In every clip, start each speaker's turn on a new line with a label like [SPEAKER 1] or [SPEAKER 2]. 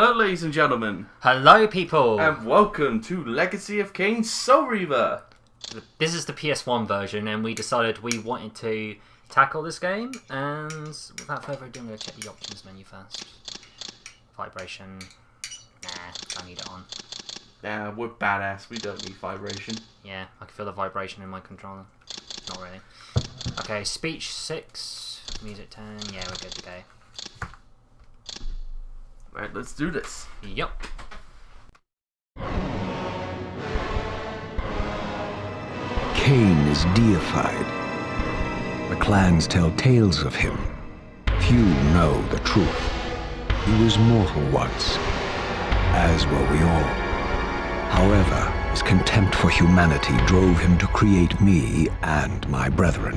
[SPEAKER 1] Hello ladies and gentlemen.
[SPEAKER 2] Hello people.
[SPEAKER 1] And welcome to Legacy of Kain Soul Reaver.
[SPEAKER 2] This is the PS1 version and we decided we wanted to tackle this game, and without further ado I'm going to check the options menu first. Vibration. Nah, don't need it on.
[SPEAKER 1] Nah, we're badass. We don't need vibration.
[SPEAKER 2] Yeah, I can feel the vibration in my controller. Not really. Okay, speech 6, music 10, yeah we're good to go.
[SPEAKER 1] Right, let's do this.
[SPEAKER 2] Yup.
[SPEAKER 3] Kain is deified. The clans tell tales of him. Few know the truth. He was mortal once, as were we all. However, his contempt for humanity drove him to create me and my brethren.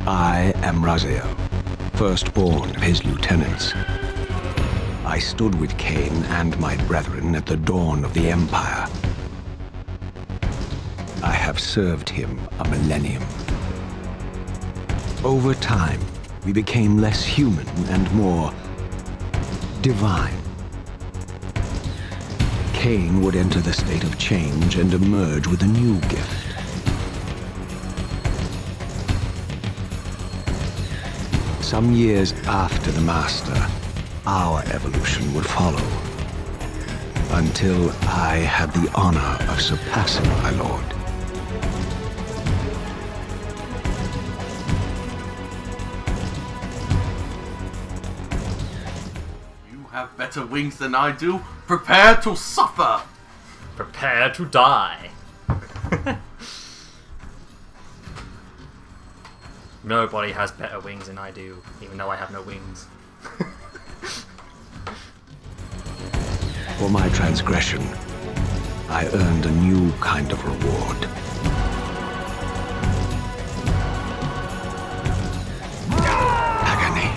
[SPEAKER 3] I am Raziel, firstborn of his lieutenants. I stood with Kain and my brethren at the dawn of the Empire. I have served him a millennium. Over time, we became less human and more divine. Kain would enter the state of change and emerge with a new gift. Some years after the Master, our evolution would follow, until I had the honor of surpassing my lord.
[SPEAKER 1] You have better wings than I do. Prepare to suffer.
[SPEAKER 2] Prepare to die. Nobody has better wings than I do, even though I have no wings.
[SPEAKER 3] For my transgression, I earned a new kind of reward. Agony.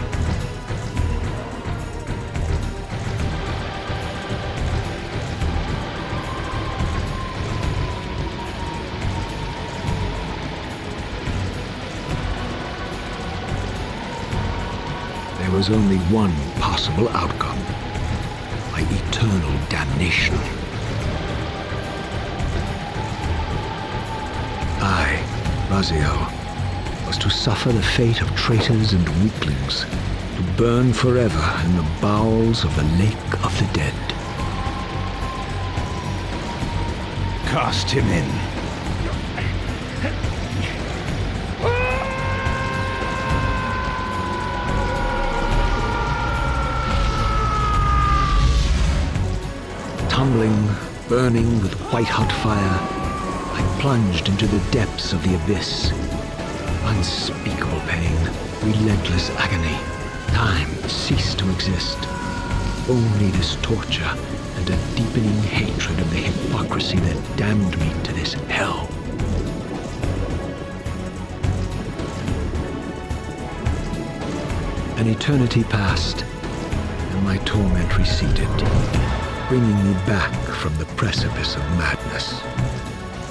[SPEAKER 3] There was only one possible outcome. My eternal damnation. I, Raziel, was to suffer the fate of traitors and weaklings, to burn forever in the bowels of the lake of the dead. Cast him in. Tumbling, burning with white-hot fire, I plunged into the depths of the abyss. Unspeakable pain, relentless agony. Time ceased to exist. Only this torture and a deepening hatred of the hypocrisy that damned me to this hell. An eternity passed, and my torment receded, bringing me back from the precipice of madness.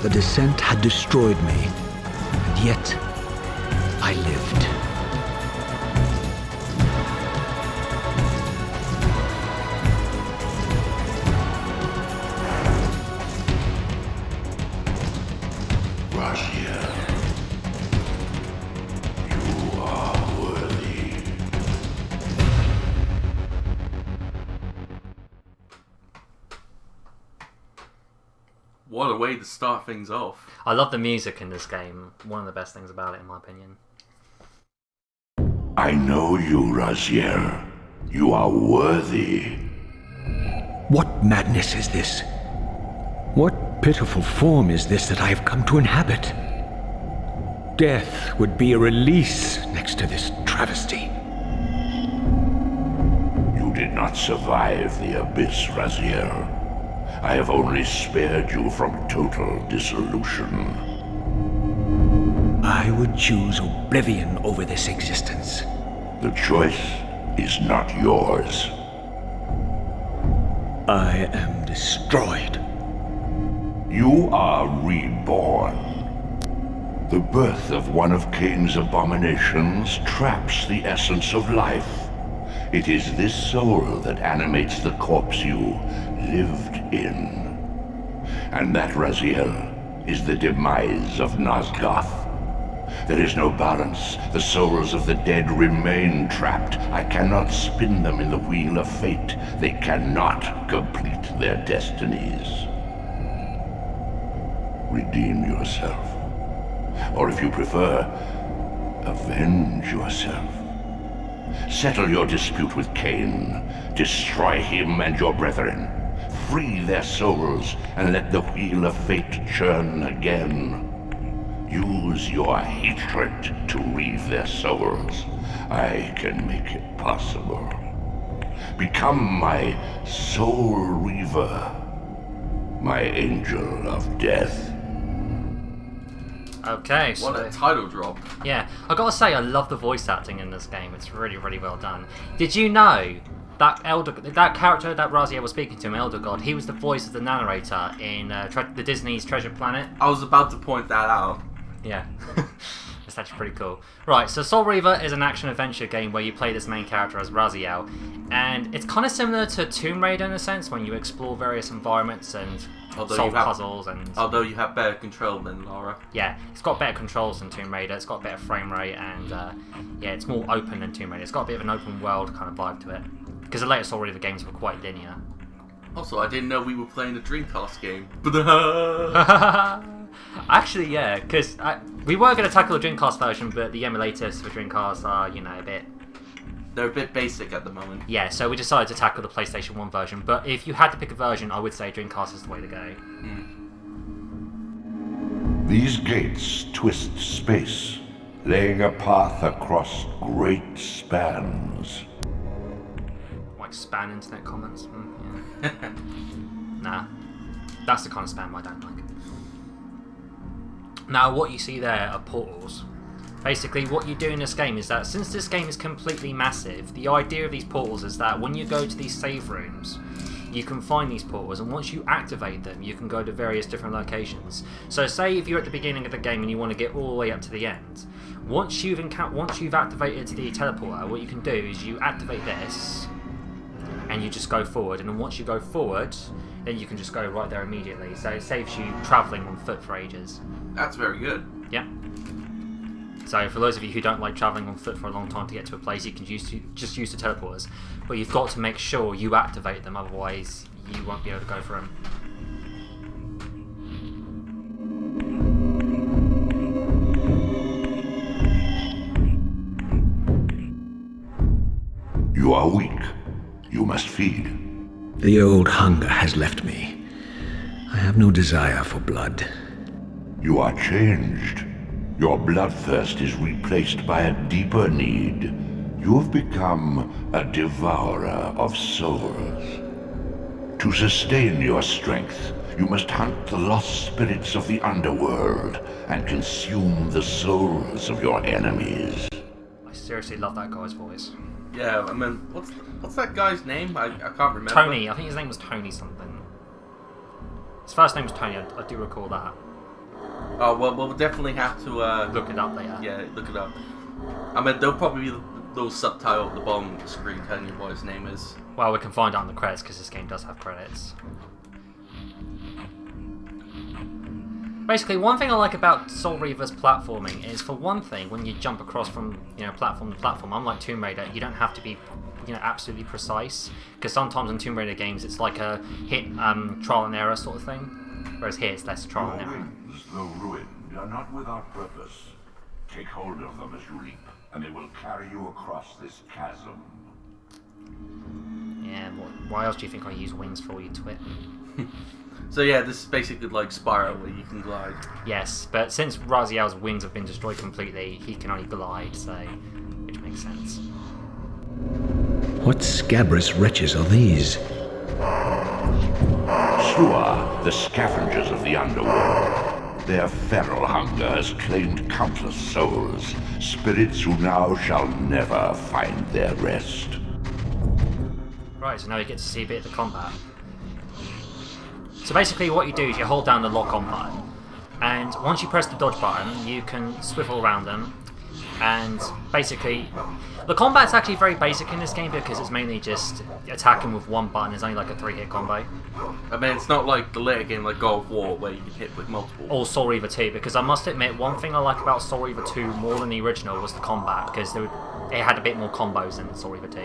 [SPEAKER 3] The descent had destroyed me, and yet I lived.
[SPEAKER 4] Raziel, you are worthy.
[SPEAKER 1] What a way to start things off.
[SPEAKER 2] I love the music in this game. One of the best things about it, in my opinion.
[SPEAKER 4] I know you, Raziel. You are worthy.
[SPEAKER 3] What madness is this? What pitiful form is this that I have come to inhabit? Death would be a release next to this travesty.
[SPEAKER 4] You did not survive the abyss, Raziel. I have only spared you from total dissolution.
[SPEAKER 3] I would choose oblivion over this existence.
[SPEAKER 4] The choice is not yours.
[SPEAKER 3] I am destroyed.
[SPEAKER 4] You are reborn. The birth of one of Kain's abominations traps the essence of life. It is this soul that animates the corpse you lived in. And that, Raziel, is the demise of Nosgoth. There is no balance. The souls of the dead remain trapped. I cannot spin them in the wheel of fate. They cannot complete their destinies. Redeem yourself. Or if you prefer, avenge yourself. Settle your dispute with Kain. Destroy him and your brethren. Free their souls and let the wheel of fate churn again. Use your hatred to reave their souls. I can make it possible. Become my soul reaver, my angel of death.
[SPEAKER 2] Okay, so
[SPEAKER 1] What a title drop.
[SPEAKER 2] yeah, I gotta say, I love the voice acting in this game. It's really, really well done. Did you know that character that Raziel was speaking to him, Elder God, he was the voice of the narrator in the Disney's Treasure Planet?
[SPEAKER 1] I was about to point that out.
[SPEAKER 2] Yeah. It's actually pretty cool. Right, so Soul Reaver is an action-adventure game where you play this main character as Raziel, and it's kind of similar to Tomb Raider in a sense, when you explore various environments and solve puzzles. And
[SPEAKER 1] although you have better control than Lara.
[SPEAKER 2] yeah, it's got better controls than Tomb Raider, it's got better frame rate, and yeah, it's more open than Tomb Raider. It's got a bit of an open world kind of vibe to it, because the later Soul Reaver games were quite linear.
[SPEAKER 1] Also, I didn't know we were playing a Dreamcast game.
[SPEAKER 2] Actually, yeah, because we were going to tackle the Dreamcast version, but the emulators for Dreamcast are, you know,
[SPEAKER 1] They're a bit basic at the moment.
[SPEAKER 2] yeah, so we decided to tackle the PlayStation 1 version, but if you had to pick a version, I would say Dreamcast is the way to go.
[SPEAKER 4] These gates twist space, laying a path across great spans.
[SPEAKER 2] Like spam internet comments? Yeah. Nah, that's the kind of spam I don't like. Now, what you see there are portals. Basically, what you do in this game is that, since this game is completely massive, the idea of these portals is that when you go to these save rooms, you can find these portals, and once you activate them, you can go to various different locations. So say if you're at the beginning of the game and you want to get all the way up to the end, once you've activated the teleporter, what you can do is you activate this, and you just go forward, and then once you go forward, then you can just go right there immediately. So it saves you travelling on foot for ages.
[SPEAKER 1] That's very good.
[SPEAKER 2] Yeah. So for those of you who don't like travelling on foot for a long time to get to a place, you can just use the teleporters. But you've got to make sure you activate them, otherwise you won't be able to go for them.
[SPEAKER 4] You are weak. You must feed.
[SPEAKER 3] The old hunger has left me. I have no desire for blood.
[SPEAKER 4] You are changed. Your bloodthirst is replaced by a deeper need. You have become a devourer of souls. To sustain your strength, you must hunt the lost spirits of the underworld and consume the souls of your enemies.
[SPEAKER 2] I seriously love that guy's voice.
[SPEAKER 1] Yeah, I mean, what's that guy's name? I can't remember.
[SPEAKER 2] Tony, I think his name was Tony something. His first name was Tony, I do recall that.
[SPEAKER 1] Oh, well, we'll definitely have to...
[SPEAKER 2] Look it up later.
[SPEAKER 1] Yeah, look it up. I mean, there'll probably be a little subtitle at the bottom of the screen telling you what his name is.
[SPEAKER 2] Well, we can find out in the credits, because this game does have credits. Basically, one thing I like about Soul Reaver's platforming is, for one thing, when you jump across from platform to platform, unlike Tomb Raider, you don't have to be absolutely precise, because sometimes in Tomb Raider games it's like a hit trial and error sort of thing, whereas here it's less trial and error.
[SPEAKER 4] Wings, though ruined, are not without purpose. Take hold of them as you leap, and they will carry you across this chasm.
[SPEAKER 2] Yeah, why else do you think I use wings for, you twit?
[SPEAKER 1] So yeah, this is basically like Spiral, where you can glide.
[SPEAKER 2] Yes, but since Raziel's wings have been destroyed completely, he can only glide, so which makes sense.
[SPEAKER 3] What scabrous wretches are these?
[SPEAKER 4] Sua, the scavengers of the underworld. Their feral hunger has claimed countless souls, spirits who now shall never find their rest.
[SPEAKER 2] Right, so now you get to see a bit of the combat. So basically what you do is you hold down the lock-on button, and once you press the dodge button, you can swivel around them, And basically, the combat's actually very basic in this game because it's mainly just attacking with one button. It's only like a 3-hit combo.
[SPEAKER 1] I mean, it's not like the later game like God of War where you can hit with multiple.
[SPEAKER 2] Or Soul Reaver 2, because I must admit, one thing I like about Soul Reaver 2 more than the original was the combat, because it had a bit more combos than Soul Reaver 2.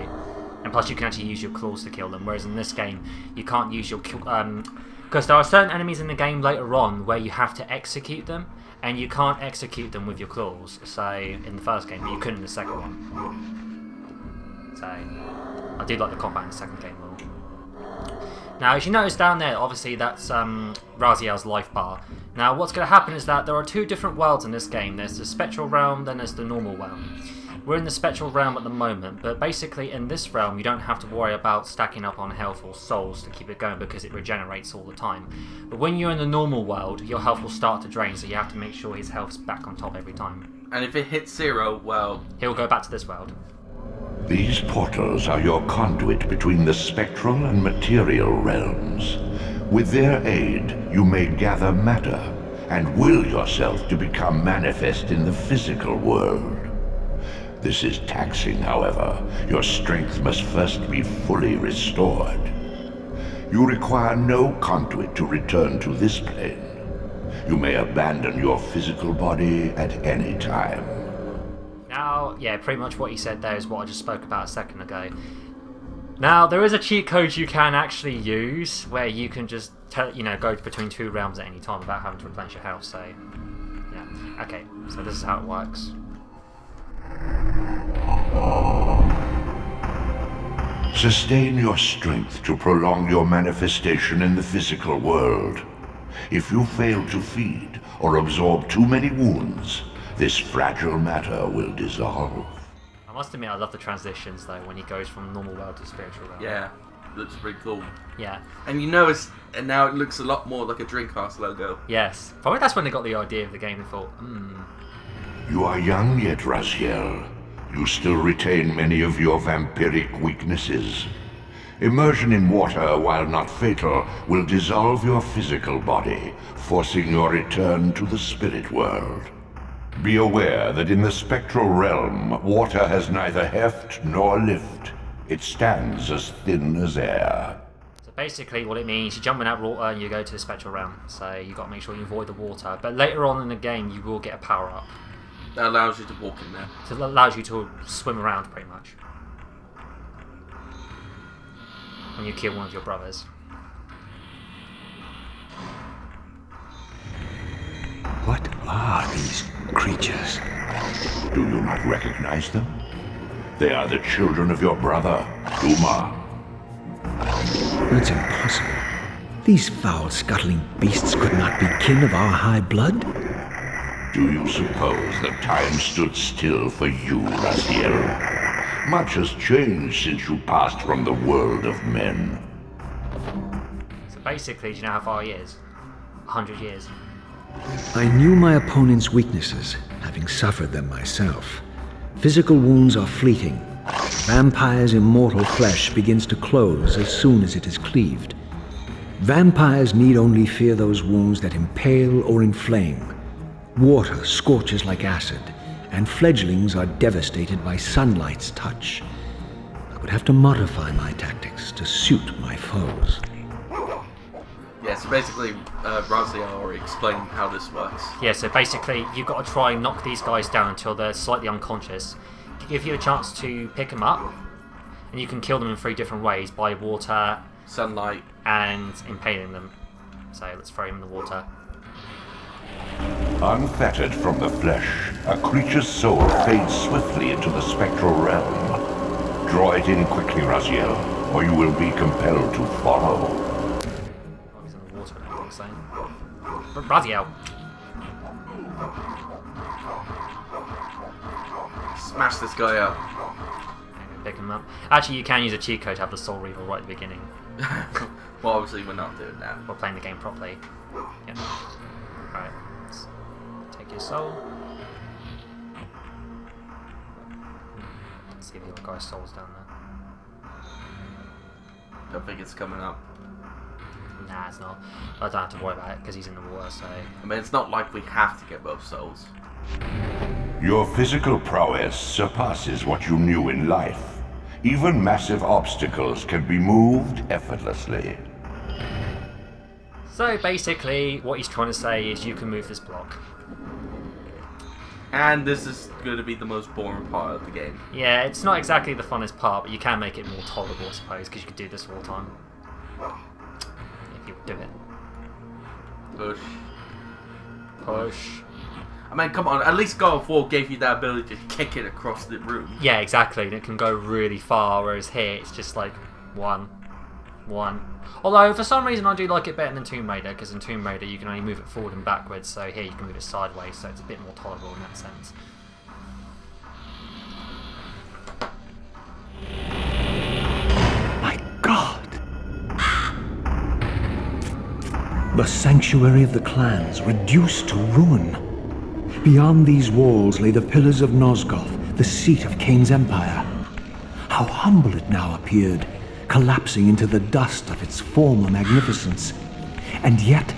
[SPEAKER 2] And plus you can actually use your claws to kill them, whereas in this game you can't use your... because there are certain enemies in the game later on where you have to execute them, and you can't execute them with your claws, so in the first game, but you couldn't in the second one. So, I do like the combat in the second game more. Now, as you notice down there, obviously that's Raziel's life bar. Now, what's going to happen is that there are two different worlds in this game. There's the Spectral Realm, then there's the normal realm. We're in the Spectral Realm at the moment, but basically in this realm you don't have to worry about stacking up on health or souls to keep it going because it regenerates all the time. But when you're in the normal world, your health will start to drain, so you have to make sure his health's back on top every time.
[SPEAKER 1] And if it hits 0, well...
[SPEAKER 2] he'll go back to this world.
[SPEAKER 4] These portals are your conduit between the spectral and material realms. With their aid, you may gather matter and will yourself to become manifest in the physical world. This is taxing, however. Your strength must first be fully restored. You require no conduit to return to this plane. You may abandon your physical body at any time.
[SPEAKER 2] Now, yeah, pretty much what he said there is what I just spoke about a second ago. Now, there is a cheat code you can actually use where you can just go between two realms at any time without having to replenish your health, so... yeah. Okay, so this is how it works.
[SPEAKER 4] Sustain your strength to prolong your manifestation in the physical world. If you fail to feed or absorb too many wounds, this fragile matter will dissolve.
[SPEAKER 2] I must admit, I love the transitions though when he goes from normal world to spiritual realm.
[SPEAKER 1] Yeah, looks pretty cool.
[SPEAKER 2] Yeah.
[SPEAKER 1] And and now it looks a lot more like a Dreamcast logo.
[SPEAKER 2] Yes. Probably that's when they got the idea of the game and thought,
[SPEAKER 4] You are young yet, Raziel. You still retain many of your vampiric weaknesses. Immersion in water, while not fatal, will dissolve your physical body, forcing your return to the spirit world. Be aware that in the spectral realm, water has neither heft nor lift. It stands as thin as air.
[SPEAKER 2] So basically what it means, you jump in that water and you go to the spectral realm. So you've got to make sure you avoid the water. But later on in the game, you will get a power-up.
[SPEAKER 1] That allows you to walk in there.
[SPEAKER 2] So it allows you to swim around, pretty much. When you kill one of your brothers.
[SPEAKER 3] What are these creatures?
[SPEAKER 4] Do you not recognize them? They are the children of your brother, Duma.
[SPEAKER 3] That's impossible. These foul, scuttling beasts could not be kin of our high blood.
[SPEAKER 4] Do you suppose that time stood still for you, Raziel? Much has changed since you passed from the world of men.
[SPEAKER 2] So basically, do you know how far he is? 100 years.
[SPEAKER 3] I knew my opponent's weaknesses, having suffered them myself. Physical wounds are fleeting. Vampire's immortal flesh begins to close as soon as it is cleaved. Vampires need only fear those wounds that impale or inflame. Water scorches like acid, and fledglings are devastated by sunlight's touch. I would have to modify my tactics to suit my foes.
[SPEAKER 1] Yeah, so basically, Raziel already explained how this works.
[SPEAKER 2] Yeah, so basically, you've got to try and knock these guys down until they're slightly unconscious. To give you a chance to pick them up, and you can kill them in 3 different ways, by water,
[SPEAKER 1] Sunlight,
[SPEAKER 2] and impaling them. So let's throw him in the water.
[SPEAKER 4] Unfettered from the flesh, a creature's soul fades swiftly into the spectral realm. Draw it in quickly, Raziel, or you will be compelled to follow.
[SPEAKER 2] Oh, he's in the water, I don't think so. Raziel!
[SPEAKER 1] smash this guy up.
[SPEAKER 2] Pick him up. Actually, you can use a cheat code to have the Soul Reaver right at the beginning.
[SPEAKER 1] Well, obviously we're not doing that.
[SPEAKER 2] We're playing the game properly. Yeah. Right. Let's take your soul. Let's see if the other guy's soul's down there.
[SPEAKER 1] Don't think it's coming up.
[SPEAKER 2] Nah, it's not. I don't have to worry about it because he's in the water, so...
[SPEAKER 1] I mean, it's not like we have to get both souls.
[SPEAKER 4] Your physical prowess surpasses what you knew in life. Even massive obstacles can be moved effortlessly.
[SPEAKER 2] So basically, what he's trying to say is you can move this block.
[SPEAKER 1] And this is going to be the most boring part of the game.
[SPEAKER 2] Yeah, it's not exactly the funnest part, but you can make it more tolerable, I suppose, because you could do this all the time. If you do it.
[SPEAKER 1] Push.
[SPEAKER 2] Push.
[SPEAKER 1] I mean, come on, at least God of War gave you that ability to kick it across the room.
[SPEAKER 2] Yeah, exactly, and it can go really far, whereas here it's just like one. Although, for some reason, I do like it better than Tomb Raider, because in Tomb Raider you can only move it forward and backwards, so here you can move it sideways, so it's a bit more tolerable in that sense.
[SPEAKER 3] My God! The sanctuary of the clans reduced to ruin. Beyond these walls lay the pillars of Nosgoth, the seat of Kain's empire. How humble it now appeared, collapsing into the dust of its former magnificence. And yet,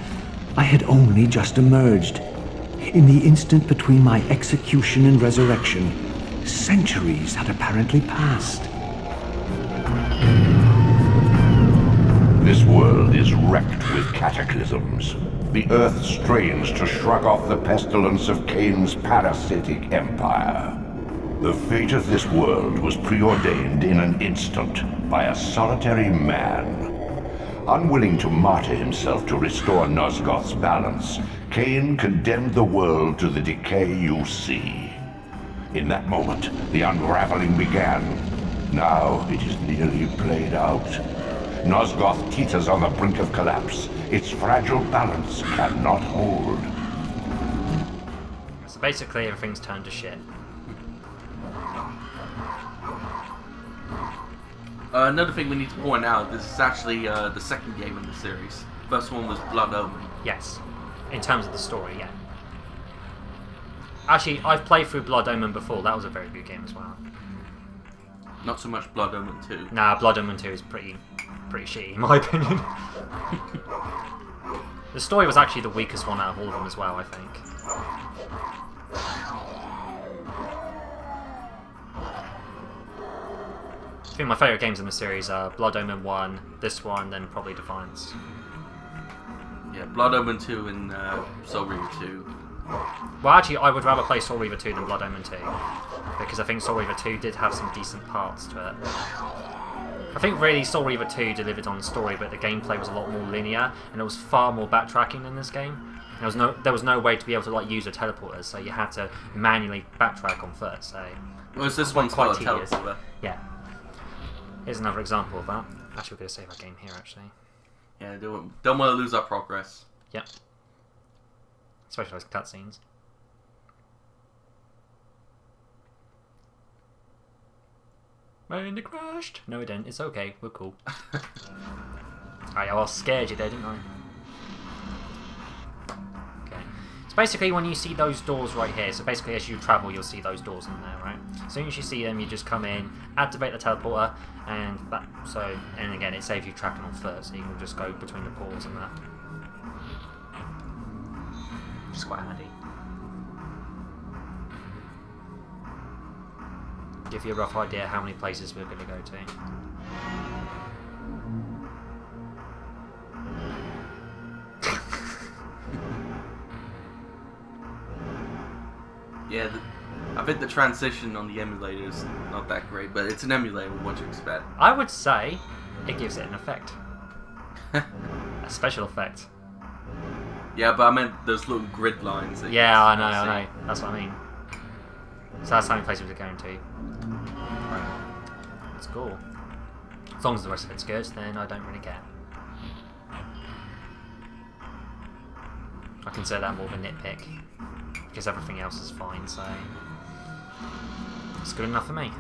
[SPEAKER 3] I had only just emerged. In the instant between my execution and resurrection, centuries had apparently passed.
[SPEAKER 4] This world is wrecked with cataclysms. The earth strains to shrug off the pestilence of Kain's parasitic empire. The fate of this world was preordained in an instant by a solitary man. Unwilling to martyr himself to restore Nosgoth's balance, Kain condemned the world to the decay you see. In that moment, the unraveling began. Now it is nearly played out. Nosgoth teeters on the brink of collapse. Its fragile balance cannot hold.
[SPEAKER 2] So basically everything's turned to shit.
[SPEAKER 1] Another thing we need to point out, this is actually the second game in the series. First one was Blood Omen.
[SPEAKER 2] Yes. In terms of the story, yeah. Actually, I've played through Blood Omen before. That was a very good game as well.
[SPEAKER 1] Not so much Blood Omen 2.
[SPEAKER 2] Nah, Blood Omen 2 is pretty shitty, in my opinion. The story was actually the weakest one out of all of them as well, I think. I think my favourite games in the series are Blood Omen 1, this one, then probably Defiance.
[SPEAKER 1] Yeah, Blood Omen 2 and Soul Reaver 2.
[SPEAKER 2] Well, actually, I would rather play Soul Reaver 2 than Blood Omen 2, because I think Soul Reaver 2 did have some decent parts to it. I think really Soul Reaver 2 delivered on the story, but the gameplay was a lot more linear, and there was far more backtracking in this game. There was no way to be able to like use the teleporters, so you had to manually backtrack on foot. So
[SPEAKER 1] Was this one
[SPEAKER 2] quite
[SPEAKER 1] quite
[SPEAKER 2] tedious.
[SPEAKER 1] teleporter?
[SPEAKER 2] Yeah. Here's another example of that. Actually, we're going to save our game here, actually.
[SPEAKER 1] Yeah, don't want to lose our progress.
[SPEAKER 2] Yep. Especially those cutscenes. When it crashed! No, it didn't. It's okay. We're cool. I scared you there, didn't I? Okay. So basically, when you see those doors right here, so basically as you travel, you'll see those doors in there, right? As soon as you see them, you just come in, activate the teleporter, and and again, it saves you tracking on foot, so you can just go between the portals and that. Which is quite handy. Give you a rough idea how many places we're going to go to.
[SPEAKER 1] Yeah, I think the transition on the emulator is not that great, but it's an emulator, what you expect.
[SPEAKER 2] I would say it gives it an effect. A special effect.
[SPEAKER 1] Yeah, but I meant those little grid lines. That
[SPEAKER 2] Yeah, I know. That's what I mean. So that's how many places we're going to. Right. That's cool. As long as the rest of it's good, then I don't really care. I consider that more of a nitpick. Because everything else is fine, so it's good enough for me.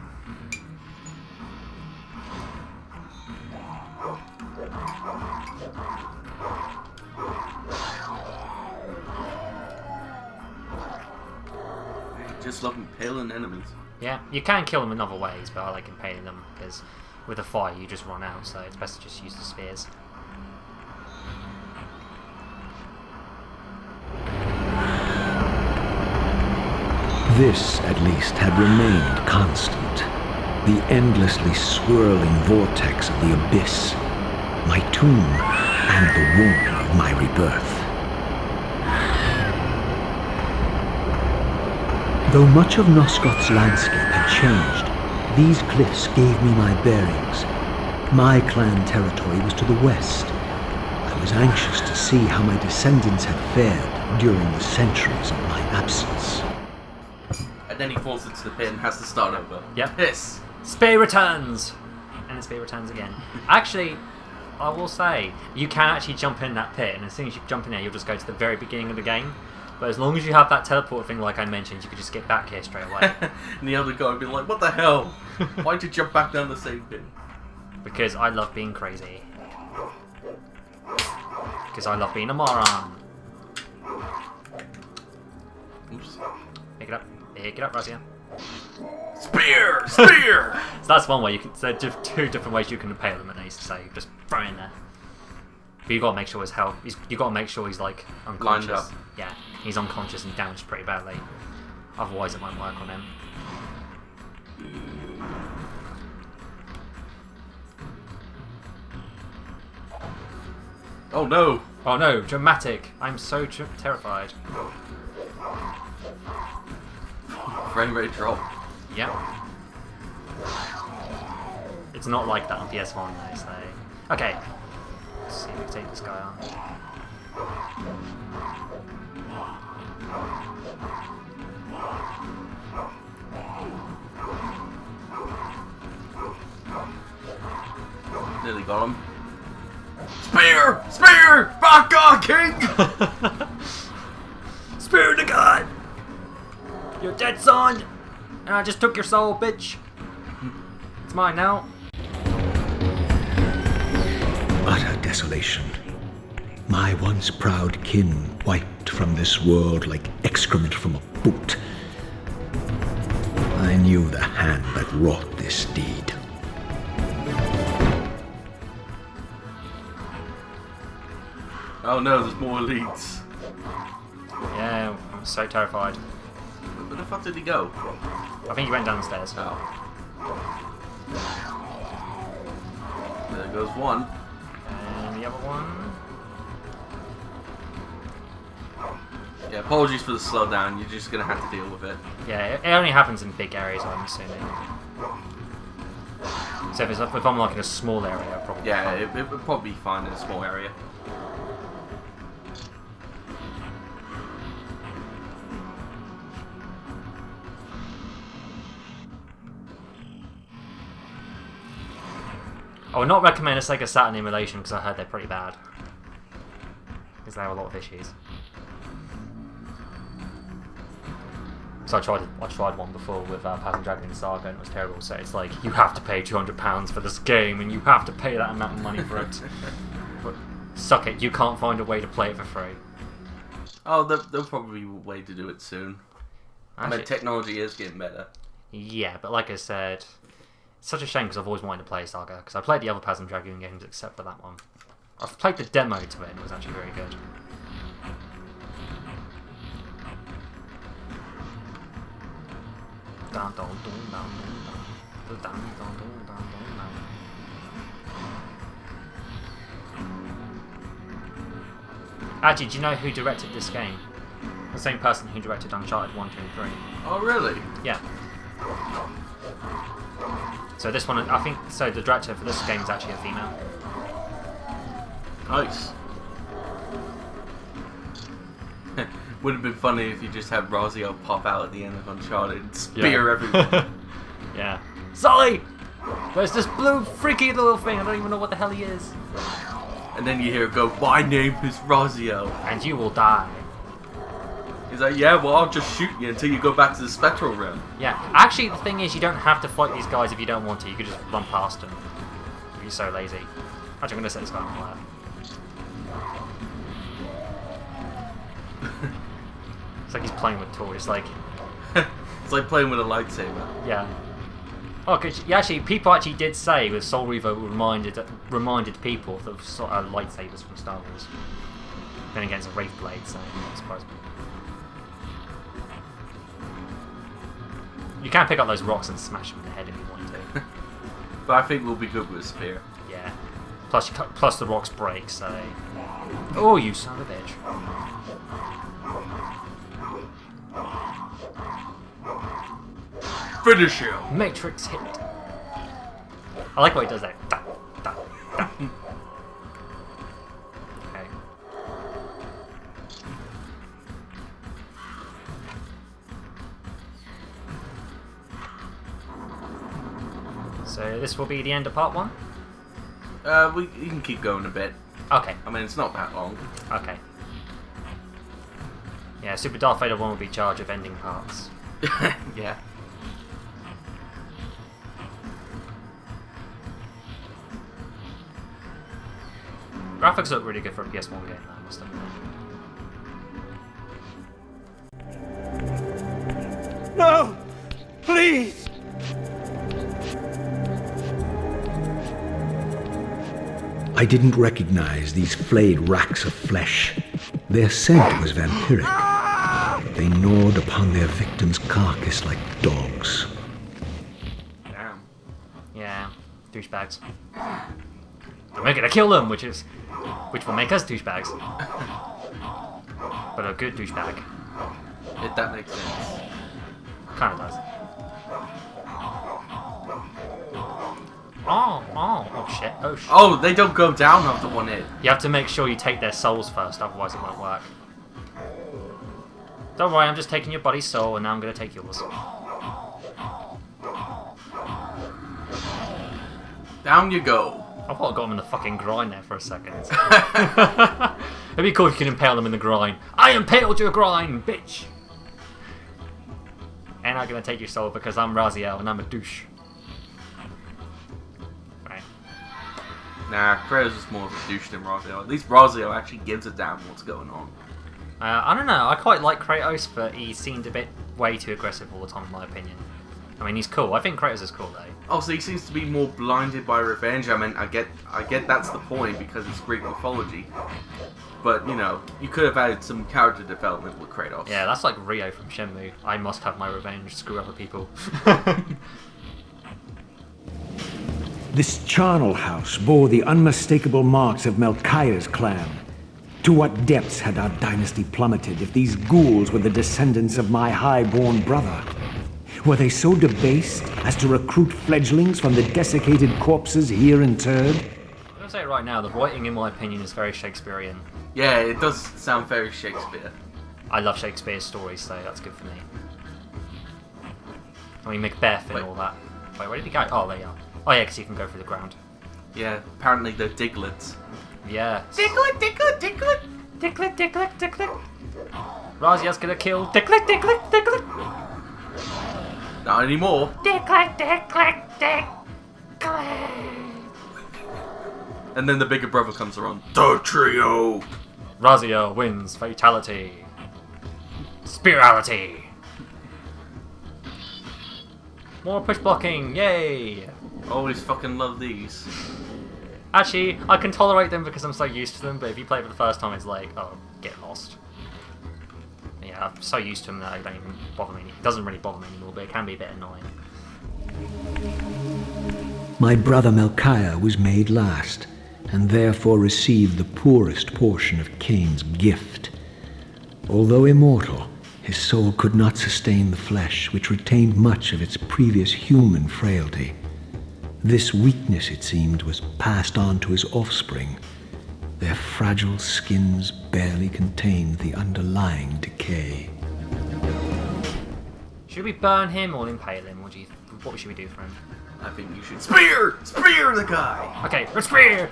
[SPEAKER 1] Just love impaling enemies.
[SPEAKER 2] Yeah, you can kill them in other ways, but I like impaling them because with a fire you just run out, so it's best to just use the spears.
[SPEAKER 3] This, at least, had remained constant. The endlessly swirling vortex of the abyss, my tomb, and the womb of my rebirth. Though much of Nosgoth's landscape had changed, these cliffs gave me my bearings. My clan territory was to the west. I was anxious to see how my descendants had fared during the centuries of my absence.
[SPEAKER 1] And then he falls into the pit and has to start over.
[SPEAKER 2] Yep.
[SPEAKER 1] Piss.
[SPEAKER 2] Spear returns! And the spear returns again. Actually, I will say, you can actually jump in that pit, and as soon as you jump in there, you'll just go to the very beginning of the game. But as long as you have that teleport thing, like I mentioned, you could just get back here straight away.
[SPEAKER 1] And the other guy would be like, what the hell? Why'd you jump back down the same pit?
[SPEAKER 2] Because I love being crazy. Because I love being a moron.
[SPEAKER 1] Oops.
[SPEAKER 2] Pick it up. Pick it up, Razia.
[SPEAKER 1] Spear! Spear!
[SPEAKER 2] So that's one way you can. So just two different ways you can impale them at least. So you just throw it in there. But you got to make sure his health. You got to make sure he's like unconscious.
[SPEAKER 1] Lined up.
[SPEAKER 2] Yeah, he's unconscious and damaged pretty badly. Otherwise, it won't work on him.
[SPEAKER 1] Oh no!
[SPEAKER 2] Oh no! Dramatic! I'm so terrified.
[SPEAKER 1] Frame rate drop.
[SPEAKER 2] Yep. It's not like that on PS1 though, so... Okay. Let's see if we can take this guy on.
[SPEAKER 1] Nearly got him. Spear! Spear! Back on, King!
[SPEAKER 2] Spear the god! You're dead, son! And I just took your soul, bitch. It's mine now.
[SPEAKER 3] Utter desolation. My once proud kin wiped from this world like excrement from a boot. I knew the hand that wrought this deed.
[SPEAKER 1] Oh no, there's more elites.
[SPEAKER 2] Yeah, I'm so terrified.
[SPEAKER 1] Where the fuck did he go?
[SPEAKER 2] I think he went down the stairs.
[SPEAKER 1] Oh. There goes one.
[SPEAKER 2] And the other one...
[SPEAKER 1] Yeah, apologies for the slowdown, you're just gonna have to deal with it.
[SPEAKER 2] Yeah, it only happens in big areas, I'm assuming. So if I'm like in a small area, I'll probably
[SPEAKER 1] Yeah, it would probably be fine in a small area.
[SPEAKER 2] I would not recommend a Sega Saturn emulation because I heard they're pretty bad. Because they have a lot of issues. So I tried one before with Path & Dragon Saga and it was terrible. So it's like, you have to pay £200 for this game and you have to pay that amount of money for it. But suck it, you can't find a way to play it for free.
[SPEAKER 1] Oh, there'll probably be a way to do it soon. I mean,
[SPEAKER 2] Actually,
[SPEAKER 1] technology is getting better.
[SPEAKER 2] yeah, but like I said, it's such a shame because I've always wanted to play Saga. Because I played the other Path & Dragon games except for that one. I've played the demo to it and it was actually very good. Actually, do you know who directed this game? The same person who directed Uncharted 1, 2 and 3.
[SPEAKER 1] Oh, really?
[SPEAKER 2] Yeah. So this one, I think, so the director for this game is actually a female.
[SPEAKER 1] Nice. Would have been funny if you just had Razio pop out at the end of Uncharted and spear everyone.
[SPEAKER 2] Yeah. Sully! There's this blue freaky little thing, I don't even know what the hell he is.
[SPEAKER 1] And then you hear it go, my name is Razio.
[SPEAKER 2] And you will die.
[SPEAKER 1] He's like, yeah, well, I'll just shoot you until you go back to the spectral realm.
[SPEAKER 2] Yeah, actually the thing is you don't have to fight these guys if you don't want to, you could just run past them. If you're so lazy. Actually, I'm going to set this guy on fire. It's like he's playing with toys, it's like...
[SPEAKER 1] It's like playing with a lightsaber.
[SPEAKER 2] Yeah. Oh, cause actually, people actually did say with Soul Reaver reminded people of sort of lightsabers from Star Wars. Then again, it's a wraith blade, so it doesn't surprise me. You can pick up those rocks and smash them in the head if you want to.
[SPEAKER 1] But I think we'll be good with a spear.
[SPEAKER 2] Yeah. Plus the rocks break, so... Oh, you son of a bitch.
[SPEAKER 1] Finish him!
[SPEAKER 2] Matrix hit. I like what he does there. Da, da, da. Okay. So this will be the end of part 1?
[SPEAKER 1] You can keep going a bit.
[SPEAKER 2] Okay.
[SPEAKER 1] I mean, it's not that long.
[SPEAKER 2] Okay. Yeah, Super Darth Vader 1 will be in charge of ending parts.
[SPEAKER 1] Yeah.
[SPEAKER 2] Graphics look really good for a PS1 game, I must admit.
[SPEAKER 5] No! Please!
[SPEAKER 3] I didn't recognize these flayed racks of flesh. Their scent was vampiric. They gnawed upon their victim's carcass like dogs.
[SPEAKER 1] Damn.
[SPEAKER 2] Yeah, douchebags. And we're gonna kill them, which will make us douchebags. But a good douchebag.
[SPEAKER 1] If that makes sense.
[SPEAKER 2] Kinda does. Oh shit, oh shit.
[SPEAKER 1] Oh, they don't go down after one hit.
[SPEAKER 2] You have to make sure you take their souls first, otherwise it won't work. Don't worry, I'm just taking your body's soul, and now I'm gonna take yours.
[SPEAKER 1] Down you go.
[SPEAKER 2] I thought I got them in the fucking grind there for a second. It'd be cool if you could impale them in the grind. I impaled your grind, bitch! And I'm gonna take your soul because I'm Raziel and I'm a douche. Right.
[SPEAKER 1] Nah, Kratos is more of a douche than Raziel. At least Raziel actually gives a damn what's going on.
[SPEAKER 2] I don't know, I quite like Kratos, but he seemed a bit way too aggressive all the time in my opinion. I mean, he's cool. I think Kratos is cool though.
[SPEAKER 1] Oh, so he seems to be more blinded by revenge. I mean, I get that's the point because it's Greek mythology. But, you know, you could have had some character development with Kratos.
[SPEAKER 2] Yeah, that's like Rio from Shenmue. I must have my revenge, screw other people.
[SPEAKER 3] This charnel house bore the unmistakable marks of Melchiah's clan. To what depths had our dynasty plummeted if these ghouls were the descendants of my high-born brother? Were they so debased as to recruit fledglings from the desiccated corpses here interred?
[SPEAKER 2] I'm gonna say it right now, the writing in my opinion is very Shakespearean.
[SPEAKER 1] Yeah, it does sound very Shakespeare.
[SPEAKER 2] I love Shakespeare's stories, so that's good for me. I mean, Macbeth and
[SPEAKER 1] Wait.
[SPEAKER 2] all that. Wait, where did he go? Oh, there you are. Oh yeah, because you can go through the ground.
[SPEAKER 1] Yeah, apparently they're diglets.
[SPEAKER 2] Yeah.
[SPEAKER 1] Diglett, diglett, diglett!
[SPEAKER 2] Dicklet, dicklet, dicklet. Raziel's gonna kill Dicklet, dicklet, dicklet.
[SPEAKER 1] Not anymore.
[SPEAKER 2] Dicklet, dicklet, dicklet.
[SPEAKER 1] And then the bigger brother comes around. The trio!
[SPEAKER 2] Raziel wins fatality. Spirality. More push blocking, yay!
[SPEAKER 1] Always fucking love these.
[SPEAKER 2] Actually, I can tolerate them because I'm so used to them, but if you play it for the first time, it's like, oh, get lost. Yeah, I'm so used to them that it don't even bother me. It doesn't really bother me anymore, but it can be a bit annoying.
[SPEAKER 3] My brother Melchiah was made last, and therefore received the poorest portion of Kain's gift. Although immortal, his soul could not sustain the flesh, which retained much of its previous human frailty. This weakness, it seemed, was passed on to his offspring. Their fragile skins barely contained the underlying decay.
[SPEAKER 2] Should we burn him or impale him? What should we do for him?
[SPEAKER 1] I think you should spear the guy.
[SPEAKER 2] Okay, let's spear him.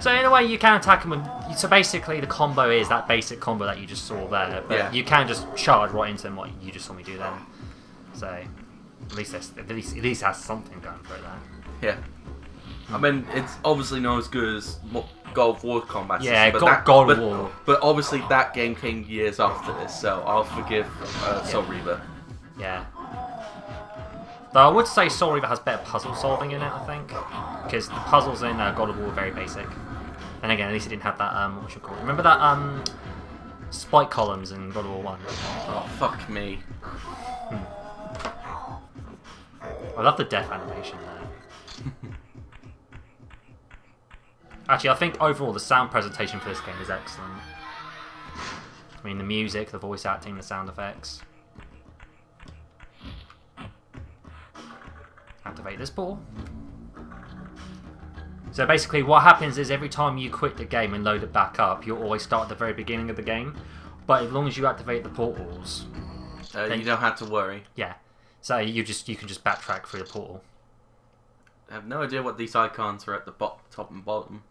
[SPEAKER 2] So in a way, you can attack him. So basically, the combo is that basic combo that you just saw there. But
[SPEAKER 1] Yeah.
[SPEAKER 2] you can just charge right into him, like you just saw me do then. So at least has something going for it there.
[SPEAKER 1] Yeah. I mean, it's obviously not as good as God of War combat
[SPEAKER 2] Yeah,
[SPEAKER 1] system, but
[SPEAKER 2] God of War.
[SPEAKER 1] But obviously that game came years after this, so I'll forgive Soul Reaver.
[SPEAKER 2] Yeah. Though I would say Soul Reaver has better puzzle solving in it, I think, because the puzzles in God of War are very basic. And again, at least it didn't have that what you call it. Remember that spike columns in God of War 1.
[SPEAKER 1] Oh, fuck me.
[SPEAKER 2] I love the death animation there. Actually, I think overall the sound presentation for this game is excellent. I mean, the music, the voice acting, the sound effects. Activate this ball. So basically what happens is every time you quit the game and load it back up, you'll always start at the very beginning of the game. But as long as you activate the portals...
[SPEAKER 1] you don't have to worry.
[SPEAKER 2] Yeah. So you can just backtrack through the portal.
[SPEAKER 1] I have no idea what these icons are at the top and bottom.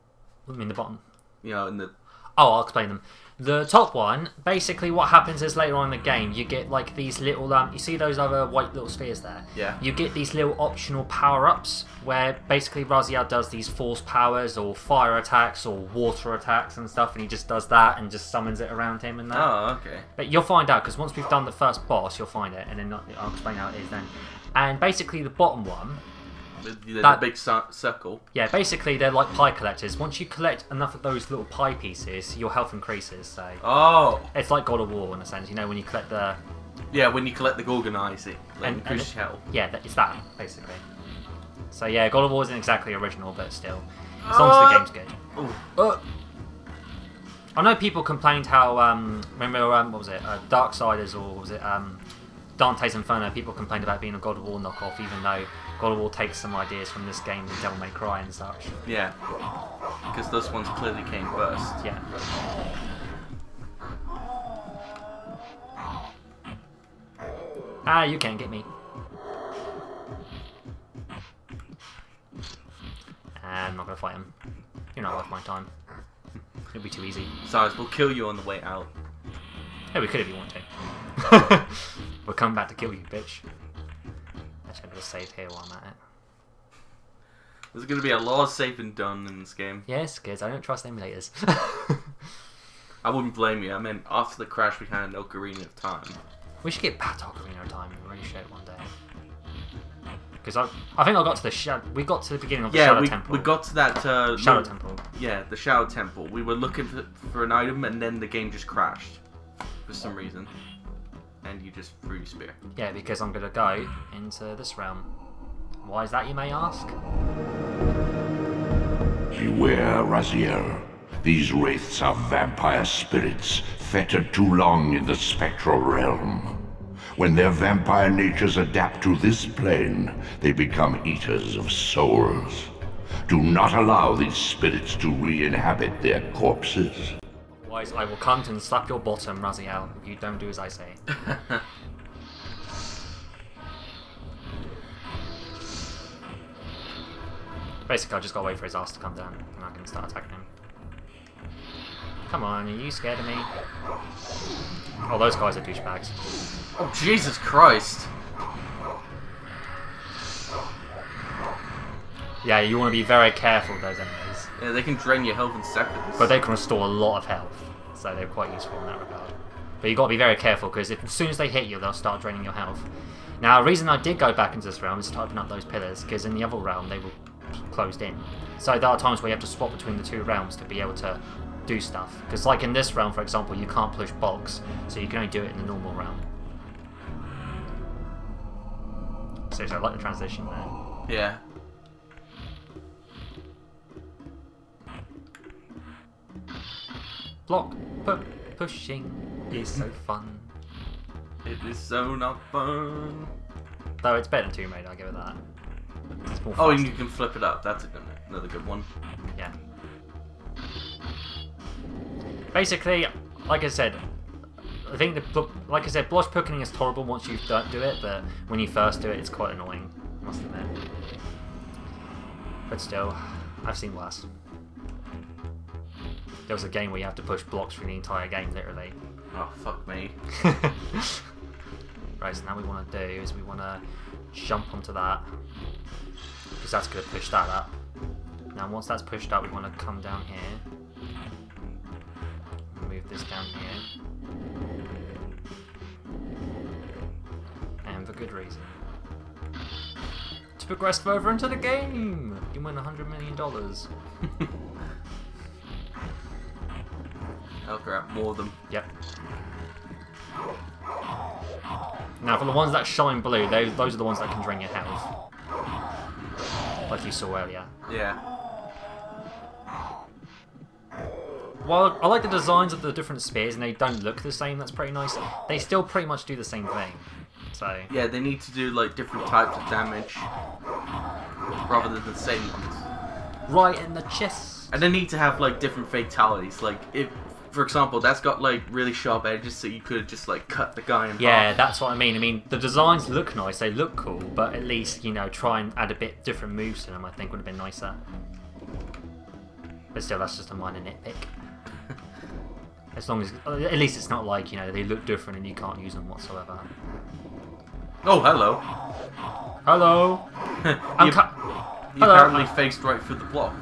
[SPEAKER 2] What do you mean the bottom?
[SPEAKER 1] You know, in the...
[SPEAKER 2] Oh, I'll explain them. The top one, basically what happens is later on in the game, you get like these little, you see those other white little spheres there?
[SPEAKER 1] Yeah.
[SPEAKER 2] You get these little optional power-ups, where basically Raziel does these force powers, or fire attacks, or water attacks and stuff, and he just does that and just summons it around him and that.
[SPEAKER 1] Oh, okay.
[SPEAKER 2] But you'll find out, because once we've done the first boss, you'll find it, and then I'll explain how it is then. And basically the bottom one...
[SPEAKER 1] The big circle.
[SPEAKER 2] Yeah, basically they're like pie collectors. Once you collect enough of those little pie pieces, your health increases. So it's like God of War in a sense. You know, when you collect the...
[SPEAKER 1] Yeah, when you collect the Gorgon eyes, it increases health.
[SPEAKER 2] Yeah, it's that, basically. So yeah, God of War isn't exactly original, but still. As long as the game's good. I know people complained how... remember, what was it? Darksiders, or was it Dante's Inferno? People complained about being a God of War knockoff, even though God of War takes some ideas from this game and Devil May Cry and such.
[SPEAKER 1] Yeah, because those ones clearly came first.
[SPEAKER 2] Yeah. You can't get me. I'm not gonna fight him. You're not worth my time. It'll be too easy.
[SPEAKER 1] Besides, we'll kill you on the way out.
[SPEAKER 2] Yeah, we could if you want to. We're coming back to kill you, bitch. Actually, I'm gonna save here while I'm at it.
[SPEAKER 1] There's going to be a lot of saving done in this game.
[SPEAKER 2] Yes, kids, I don't trust emulators.
[SPEAKER 1] I wouldn't blame you. I mean, after the crash, we had an Ocarina of Time.
[SPEAKER 2] We should get back to Ocarina of Time and really show it one day. Because I think I got to the we got to the beginning of the Shadow Temple.
[SPEAKER 1] We got to that
[SPEAKER 2] Shadow Temple.
[SPEAKER 1] Yeah, the Shadow Temple. We were looking for an item, and then the game just crashed for some reason, and you just threw your spear.
[SPEAKER 2] Yeah, because I'm gonna go into this realm. Why is that, you may ask?
[SPEAKER 4] Beware, Raziel. These wraiths are vampire spirits, fettered too long in the spectral realm. When their vampire natures adapt to this plane, they become eaters of souls. Do not allow these spirits to re-inhabit their corpses.
[SPEAKER 2] Otherwise, I will come and slap your bottom, Raziel, if you don't do as I say. Basically, I just gotta wait for his ass to come down, and I can start attacking him. Come on, are you scared of me? Oh, those guys are douchebags.
[SPEAKER 1] Oh, Jesus Christ!
[SPEAKER 2] Yeah, you want to be very careful with those enemies.
[SPEAKER 1] Yeah, they can drain your health in seconds.
[SPEAKER 2] But they can restore a lot of health, so they're quite useful in that regard. But you got to be very careful, because as soon as they hit you, they'll start draining your health. Now, the reason I did go back into this realm is to open up those pillars, because in the other realm, they were closed in. So there are times where you have to swap between the two realms to be able to do stuff. Because like in this realm, for example, you can't push blocks, so you can only do it in the normal realm. So I like the transition there.
[SPEAKER 1] Yeah.
[SPEAKER 2] Block pushing is so fun.
[SPEAKER 1] It is so not fun.
[SPEAKER 2] Though it's better than Tomb Raider, I'll give it that. It's more
[SPEAKER 1] Oh, and
[SPEAKER 2] faster.
[SPEAKER 1] you can flip it up. That's another good one.
[SPEAKER 2] Yeah. Basically, like I said, I think like I said, block pushing is horrible once you don't do it, but when you first do it, it's quite annoying, I must admit. But still, I've seen worse. There was a game where you have to push blocks through the entire game, literally.
[SPEAKER 1] Oh, fuck me.
[SPEAKER 2] Right, so now what we want to do is we want to jump onto that, because that's going to push that up. Now once that's pushed up, we want to come down here, move this down here, and for good reason. To progress further into the game, you win $100 million.
[SPEAKER 1] Oh crap, more of them.
[SPEAKER 2] Yep. Now, for the ones that shine blue, those are the ones that can drain your health. Like you saw earlier.
[SPEAKER 1] Yeah.
[SPEAKER 2] While I like the designs of the different spears and they don't look the same, that's pretty nice, they still pretty much do the same thing. So
[SPEAKER 1] Yeah, they need to do like different types of damage rather than the same ones.
[SPEAKER 2] right in the chest.
[SPEAKER 1] And they need to have like different fatalities. Like if, for example, that's got like really sharp edges, so you could just like cut the guy in
[SPEAKER 2] Yeah,
[SPEAKER 1] half.
[SPEAKER 2] that's what I mean. I mean, the designs look nice, they look cool, but at least, you know, try and add a bit different moves to them, I think would have been nicer. But still, that's just a minor nitpick. As long as, at least it's not like, you know, they look different and you can't use them whatsoever.
[SPEAKER 1] Oh, hello.
[SPEAKER 2] Hello!
[SPEAKER 1] You
[SPEAKER 2] Hello.
[SPEAKER 1] apparently faced right through the block.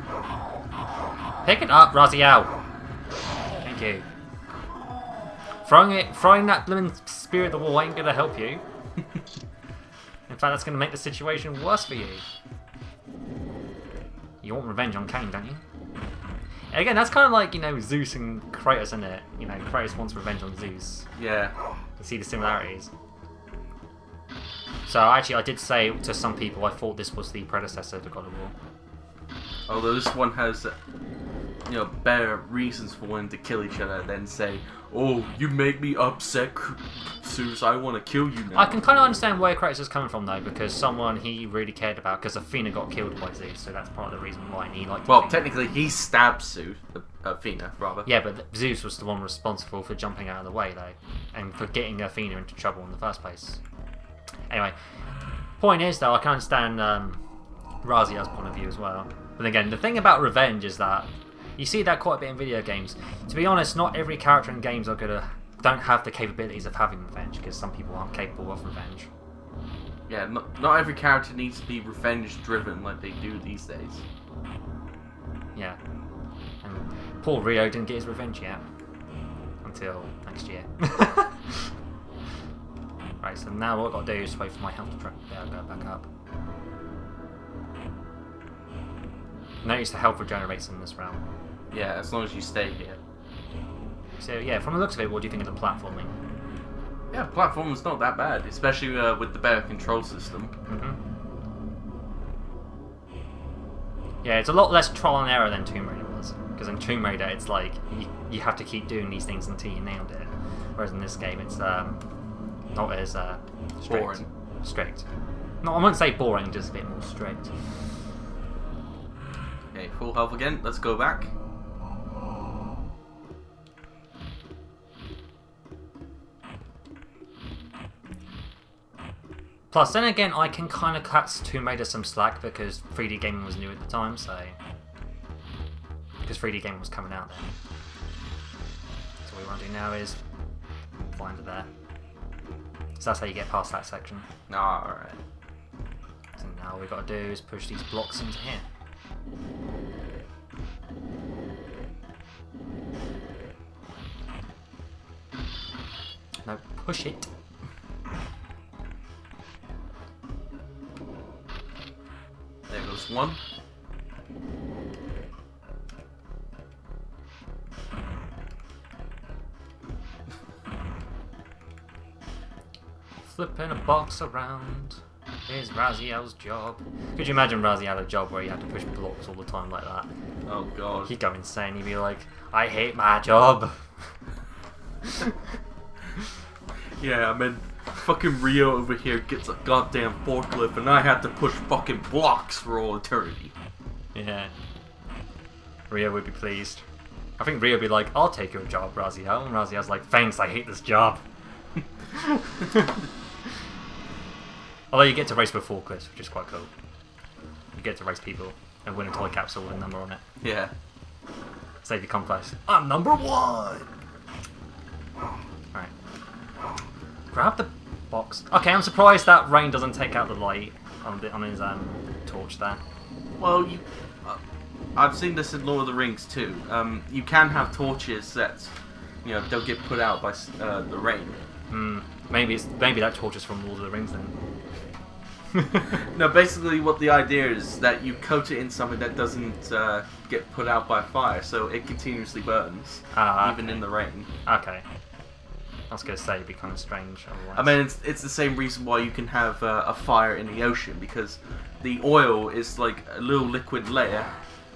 [SPEAKER 2] Pick it up, Raziel! Thank you. Throwing that blooming spear at the wall ain't gonna help you. In fact, that's gonna make the situation worse for you. You want revenge on Kain, don't you? And again, that's kind of like, you know, Zeus and Kratos, isn't it? You know, Kratos wants revenge on Zeus.
[SPEAKER 1] Yeah.
[SPEAKER 2] You see the similarities. So actually, I did say to some people I thought this was the predecessor to God of War.
[SPEAKER 1] Although this one has, you know, better reasons for wanting to kill each other than say, "Oh, you make me upset, Zeus. I want to kill you now."
[SPEAKER 2] I can kind of understand where Kratos is coming from though, because someone he really cared about, because Athena got killed by Zeus, so that's part of the reason why he liked
[SPEAKER 1] Well,
[SPEAKER 2] Athena.
[SPEAKER 1] technically, he stabbed Zeus, Athena, rather.
[SPEAKER 2] Yeah, but Zeus was the one responsible for jumping out of the way though, and for getting Athena into trouble in the first place. Anyway, point is though, I can understand Raziel's point of view as well. But again, the thing about revenge is that you see that quite a bit in video games. To be honest, not every character in games don't have the capabilities of having revenge, because some people aren't capable of revenge.
[SPEAKER 1] Yeah, not every character needs to be revenge-driven like they do these days.
[SPEAKER 2] Yeah. And poor Rio didn't get his revenge yet. Until next year. Right, so now what I've got to do is wait for my health to go back up. Notice the health regenerates in this round.
[SPEAKER 1] Yeah, as long as you stay here.
[SPEAKER 2] So yeah, from the looks of it, what do you think of the platforming?
[SPEAKER 1] Yeah, platforming's not that bad, especially with the better control system.
[SPEAKER 2] Yeah, it's a lot less trial and error than Tomb Raider was. Because in Tomb Raider, it's like, you have to keep doing these things until you nailed it. Whereas in this game, it's not as strict.
[SPEAKER 1] Boring.
[SPEAKER 2] Strict. No, I wouldn't say boring, just a bit more strict.
[SPEAKER 1] Okay, full health again. Let's go back.
[SPEAKER 2] Plus, then again, I can kind of cut Tomb Raider some slack because 3D gaming was new at the time, so... Because 3D gaming was coming out then. So what we want to do now is find it there. So that's how you get past that section.
[SPEAKER 1] Alright.
[SPEAKER 2] So now all we've got to do is push these blocks into here. No, push it.
[SPEAKER 1] There goes one.
[SPEAKER 2] Flipping a box around is Raziel's job. Could you imagine Raziel had a job where he had to push blocks all the time like that?
[SPEAKER 1] Oh god.
[SPEAKER 2] He'd go insane. He'd be like, I hate my job.
[SPEAKER 1] Yeah, I mean, fucking Rio over here gets a goddamn forklift and I have to push fucking blocks for all eternity.
[SPEAKER 2] Yeah. Rio would be pleased. I think Rio would be like, I'll take your job, Raziel. And Raziel's like, thanks, I hate this job. Although you get to race with forklifts, which is quite cool. You get to race people and win a toy capsule with a number on it.
[SPEAKER 1] Yeah.
[SPEAKER 2] So if you come close, I'm number 1! Alright. Grab the box. Okay, I'm surprised that rain doesn't take out the light on his torch there.
[SPEAKER 1] Well, I've seen this in Lord of the Rings too. You can have torches that, you know, don't get put out by the rain.
[SPEAKER 2] Maybe that torch is from Lord of the Rings then.
[SPEAKER 1] No, basically what the idea is that you coat it in something that doesn't get put out by fire, so it continuously burns, even in the rain.
[SPEAKER 2] Okay. I was going to say it'd be kind of strange otherwise.
[SPEAKER 1] I mean, it's the same reason why you can have a fire in the ocean, because the oil is like a little liquid layer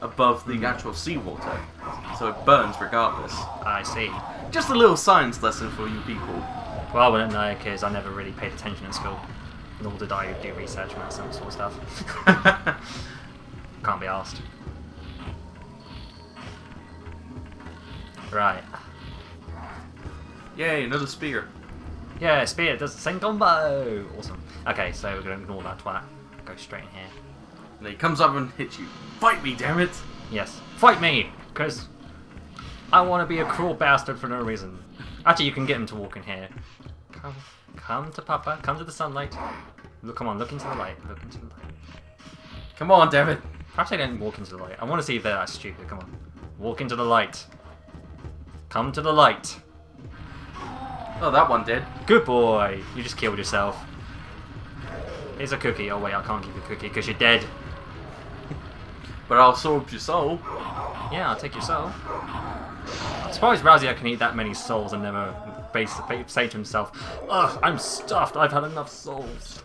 [SPEAKER 1] above the actual seawater, so it burns regardless.
[SPEAKER 2] I see.
[SPEAKER 1] Just a little science lesson for you people.
[SPEAKER 2] Well, I wouldn't know because I never really paid attention in school. Nor did I do research on that sort of stuff. Can't be asked. Right.
[SPEAKER 1] Yay, another spear.
[SPEAKER 2] Yeah, spear does the same combo! Awesome. Okay, so we're going to ignore that twat. Go straight in here.
[SPEAKER 1] And he comes up and hits you. Fight me, damn it!
[SPEAKER 2] Yes. Fight me! Because I want to be a cruel bastard for no reason. Actually, you can get him to walk in here. Come to Papa. Come to the sunlight. Look, come on, look into the light. Look into the light.
[SPEAKER 1] Come on, damn it!
[SPEAKER 2] Perhaps I don't walk into the light. I want to see if they're that stupid. Come on. Walk into the light. Come to the light.
[SPEAKER 1] Oh, that one did.
[SPEAKER 2] Good boy. You just killed yourself. Here's a cookie. Oh, wait, I can't give you a cookie because you're dead.
[SPEAKER 1] But I'll absorb your soul.
[SPEAKER 2] Yeah, I'll take your soul. I'm surprised Razia can eat that many souls and never say to himself, ugh, I'm stuffed. I've had enough souls.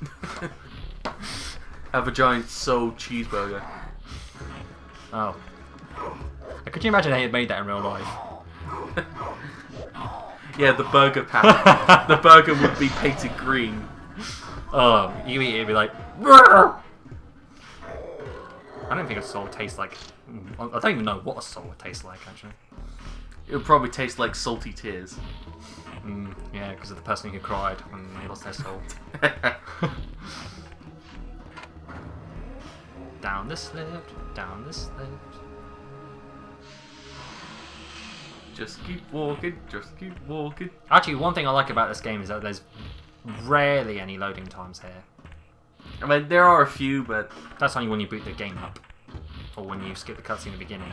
[SPEAKER 1] Have a giant soul cheeseburger.
[SPEAKER 2] Oh. Could you imagine how he had made that in real life?
[SPEAKER 1] Yeah, the burger pack. The burger would be painted green.
[SPEAKER 2] Oh, you eat it, it'd be like, Rrr! I don't think a soul tastes like. I don't even know what a soul would taste like, actually.
[SPEAKER 1] It would probably taste like salty tears.
[SPEAKER 2] Yeah, because of the person who cried when they lost their soul. Down this lift, down this lift.
[SPEAKER 1] Just keep walking, just keep walking.
[SPEAKER 2] Actually, one thing I like about this game is that there's rarely any loading times here.
[SPEAKER 1] I mean, there are a few, but
[SPEAKER 2] That's only when you boot the game up. Or when you skip the cutscene at the beginning.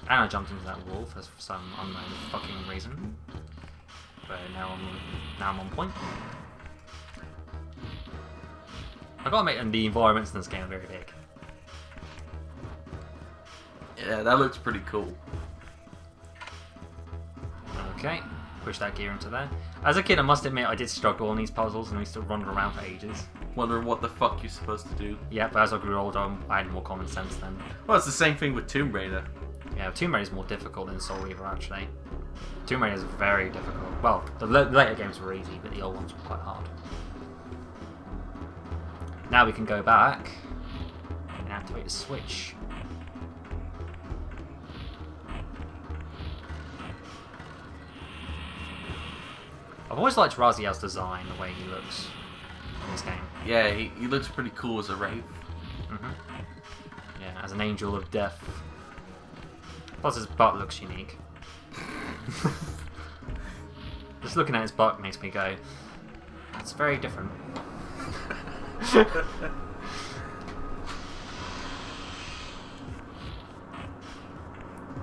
[SPEAKER 2] And I jumped into that wall for some unknown fucking reason. But now I'm on point. I gotta make the environments in this game very big.
[SPEAKER 1] yeah, that looks pretty cool.
[SPEAKER 2] Okay, push that gear into there. As a kid, I must admit I did struggle on these puzzles and I used to run around for ages.
[SPEAKER 1] Wondering what the fuck you're supposed to do.
[SPEAKER 2] Yeah, but as I grew older, I had more common sense then.
[SPEAKER 1] Well, it's the same thing with Tomb Raider.
[SPEAKER 2] Yeah, Tomb Raider is more difficult than Soul Reaver, actually. Tomb Raider is very difficult. Well, the later games were easy, but the old ones were quite hard. Now we can go back and activate the switch. I've always liked Raziel's design, the way he looks in this game.
[SPEAKER 1] Yeah, he looks pretty cool as a wraith.
[SPEAKER 2] Yeah, as an angel of death. Plus his butt looks unique. Just looking at his butt makes me go, it's very different.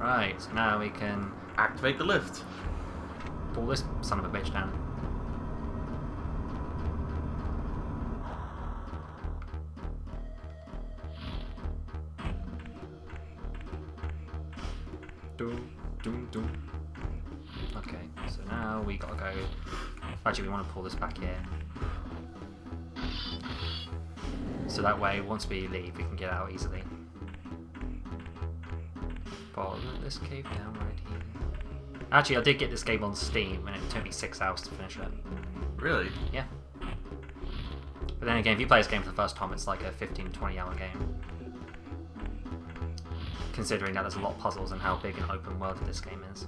[SPEAKER 2] Right, so now we can
[SPEAKER 1] Activate the lift.
[SPEAKER 2] pull this son of a bitch down. Okay, so now we gotta go. Actually, we want to pull this back here. So that way, once we leave, we can get out easily. Follow this cave down right here. Actually, I did get this game on Steam, and it took me 6 hours to finish it.
[SPEAKER 1] Really?
[SPEAKER 2] Yeah. But then again, if you play this game for the first time, it's like a 15-20 hour game. Considering that there's a lot of puzzles and how big and open world this game is.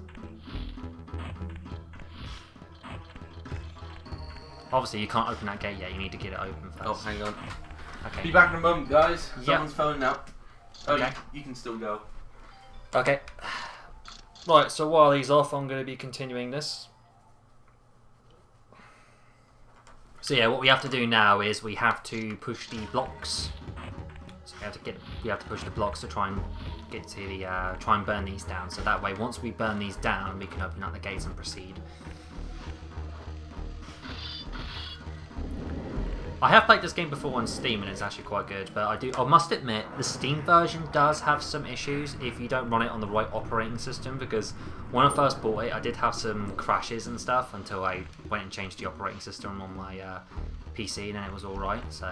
[SPEAKER 2] Obviously, you can't open that gate yet, you need to get it open first.
[SPEAKER 1] Oh, hang on.
[SPEAKER 2] Okay.
[SPEAKER 1] Be back in a moment, guys.
[SPEAKER 2] Yep.
[SPEAKER 1] Someone's phoning up. Oh,
[SPEAKER 2] Okay.
[SPEAKER 1] you can still go.
[SPEAKER 2] Okay. Right, so while he's off, I'm going to be continuing this. So yeah, what we have to do now is we have to push the blocks. So we have to push the blocks to try and get to the try and burn these down. So that way, once we burn these down, we can open up the gates and proceed. I have played this game before on Steam and it's actually quite good, but I must admit the Steam version does have some issues if you don't run it on the right operating system, because when I first bought it I did have some crashes and stuff until I went and changed the operating system on my PC, and then it was alright. So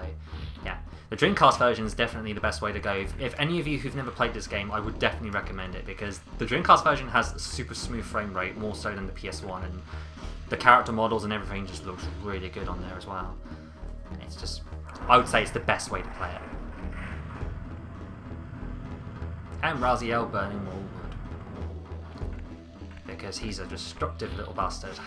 [SPEAKER 2] yeah, the Dreamcast version is definitely the best way to go. If any of you who've never played this game, I would definitely recommend it, because the Dreamcast version has a super smooth frame rate, more so than the PS1, and the character models and everything just looks really good on there as well. It's just, I would say it's the best way to play it. And Raziel burning more wood, because he's a destructive little bastard.